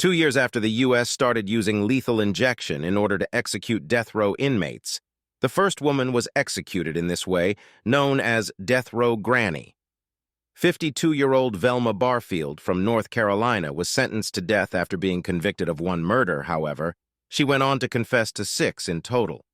2 years after the U.S. started using lethal injection in order to execute death row inmates, the first woman was executed in this way, known as Death Row Granny. 52-year-old Velma Barfield from North Carolina was sentenced to death after being convicted of 1 murder, however. She went on to confess to 6 in total.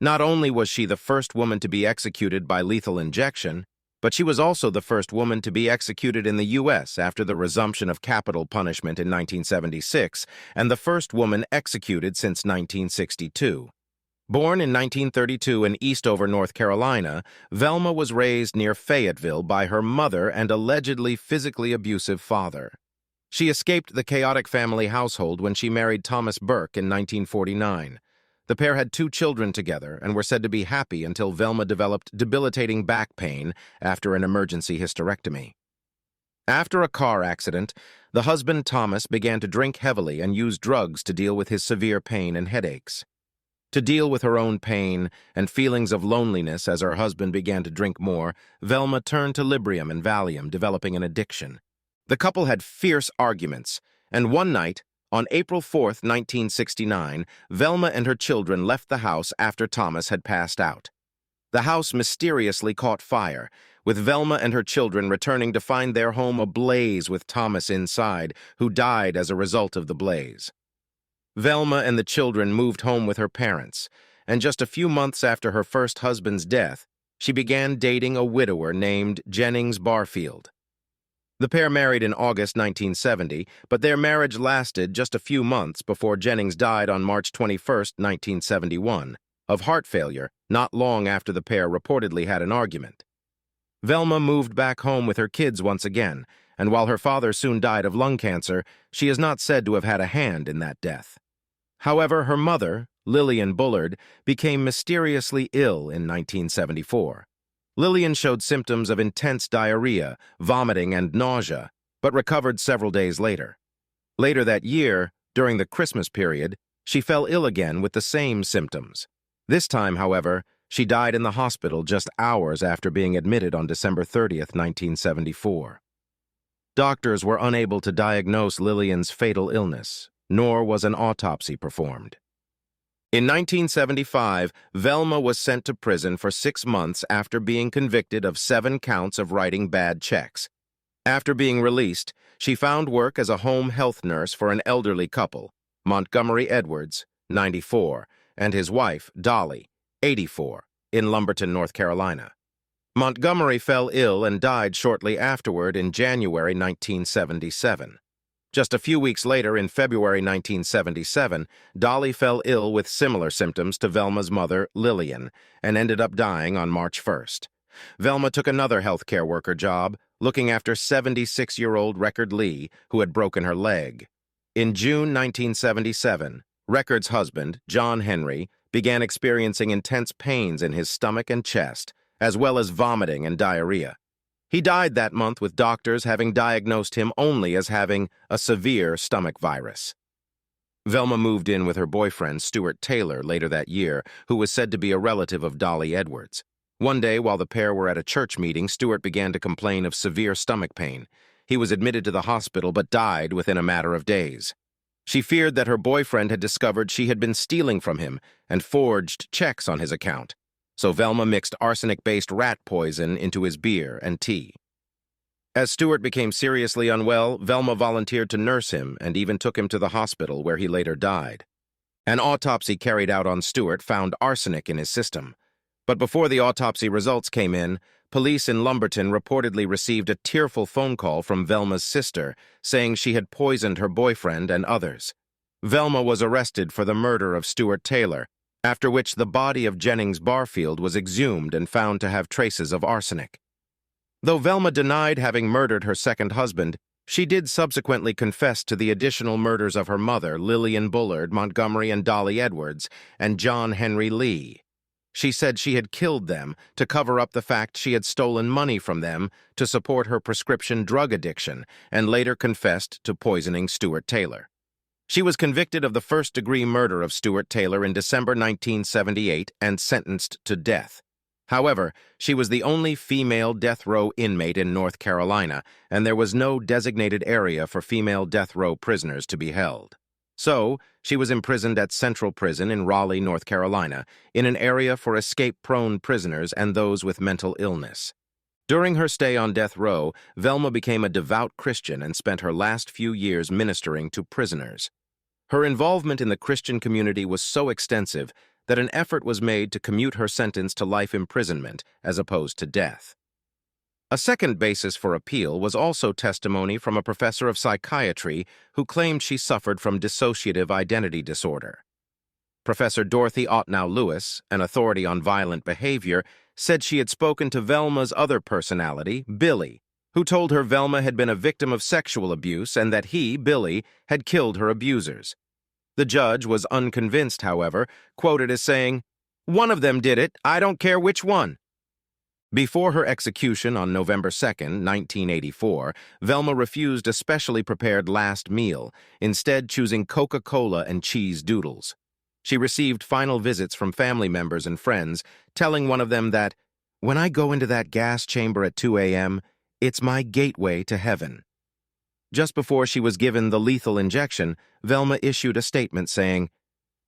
Not only was she the first woman to be executed by lethal injection, but she was also the first woman to be executed in the U.S. after the resumption of capital punishment in 1976, and the first woman executed since 1962. Born in 1932 in Eastover, North Carolina, Velma was raised near Fayetteville by her mother and allegedly physically abusive father. She escaped the chaotic family household when she married Thomas Burke in 1949. The pair had 2 children together and were said to be happy until Velma developed debilitating back pain after an emergency hysterectomy. After a car accident, the husband Thomas began to drink heavily and use drugs to deal with his severe pain and headaches. To deal with her own pain and feelings of loneliness as her husband began to drink more, Velma turned to Librium and Valium, developing an addiction. The couple had fierce arguments, and one night, on April 4, 1969, Velma and her children left the house after Thomas had passed out. The house mysteriously caught fire, with Velma and her children returning to find their home ablaze with Thomas inside, who died as a result of the blaze. Velma and the children moved home with her parents, and just a few months after her first husband's death, she began dating a widower named Jennings Barfield. The pair married in August 1970, but their marriage lasted just a few months before Jennings died on March 21, 1971, of heart failure, not long after the pair reportedly had an argument. Velma moved back home with her kids once again, and while her father soon died of lung cancer, she is not said to have had a hand in that death. However, her mother, Lillian Bullard, became mysteriously ill in 1974. Lillian showed symptoms of intense diarrhea, vomiting, and nausea, but recovered several days later. Later that year, during the Christmas period, she fell ill again with the same symptoms. This time, however, she died in the hospital just hours after being admitted on December 30, 1974. Doctors were unable to diagnose Lillian's fatal illness, nor was an autopsy performed. In 1975, Velma was sent to prison for 6 months after being convicted of 7 counts of writing bad checks. After being released, she found work as a home health nurse for an elderly couple, Montgomery Edwards, 94, and his wife, Dolly, 84, in Lumberton, North Carolina. Montgomery fell ill and died shortly afterward in January 1977. Just a few weeks later, in February 1977, Dolly fell ill with similar symptoms to Velma's mother, Lillian, and ended up dying on March 1st. Velma took another healthcare worker job, looking after 76-year-old Record Lee, who had broken her leg. In June 1977, Record's husband, John Henry, began experiencing intense pains in his stomach and chest, as well as vomiting and diarrhea. He died that month with doctors having diagnosed him only as having a severe stomach virus. Velma moved in with her boyfriend, Stuart Taylor, later that year, who was said to be a relative of Dolly Edwards. One day, while the pair were at a church meeting, Stuart began to complain of severe stomach pain. He was admitted to the hospital but died within a matter of days. She feared that her boyfriend had discovered she had been stealing from him and forged checks on his account. So Velma mixed arsenic-based rat poison into his beer and tea. As Stuart became seriously unwell, Velma volunteered to nurse him and even took him to the hospital where he later died. An autopsy carried out on Stuart found arsenic in his system. But before the autopsy results came in, police in Lumberton reportedly received a tearful phone call from Velma's sister saying she had poisoned her boyfriend and others. Velma was arrested for the murder of Stuart Taylor, after which the body of Jennings Barfield was exhumed and found to have traces of arsenic. Though Velma denied having murdered her second husband, she did subsequently confess to the additional murders of her mother, Lillian Bullard, Montgomery and Dolly Edwards, and John Henry Lee. She said she had killed them to cover up the fact she had stolen money from them to support her prescription drug addiction, and later confessed to poisoning Stuart Taylor. She was convicted of the first-degree murder of Stuart Taylor in December 1978 and sentenced to death. However, she was the only female death row inmate in North Carolina, and there was no designated area for female death row prisoners to be held. So, she was imprisoned at Central Prison in Raleigh, North Carolina, in an area for escape-prone prisoners and those with mental illness. During her stay on death row, Velma became a devout Christian and spent her last few years ministering to prisoners. Her involvement in the Christian community was so extensive that an effort was made to commute her sentence to life imprisonment as opposed to death. A second basis for appeal was also testimony from a professor of psychiatry who claimed she suffered from dissociative identity disorder. Professor Dorothy Ottnow Lewis, an authority on violent behavior, said she had spoken to Velma's other personality, Billy, who told her Velma had been a victim of sexual abuse and that he, Billy, had killed her abusers. The judge was unconvinced, however, quoted as saying, "One of them did it, I don't care which one." Before her execution on November 2, 1984, Velma refused a specially prepared last meal, instead choosing Coca-Cola and cheese doodles. She received final visits from family members and friends, telling one of them that, "When I go into that gas chamber at 2 a.m., it's my gateway to heaven." Just before she was given the lethal injection, Velma issued a statement saying,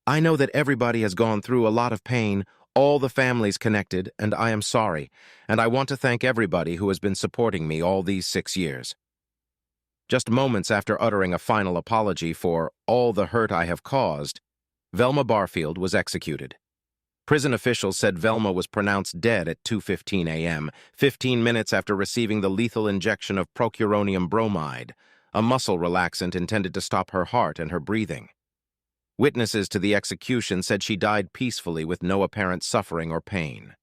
"I know that everybody has gone through a lot of pain, all the families connected, and I am sorry, and I want to thank everybody who has been supporting me all these 6 years." Just moments after uttering a final apology for all the hurt I have caused, Velma Barfield was executed. Prison officials said Velma was pronounced dead at 2:15 a.m., 15 minutes after receiving the lethal injection of procuronium bromide, a muscle relaxant intended to stop her heart and her breathing. Witnesses to the execution said she died peacefully with no apparent suffering or pain.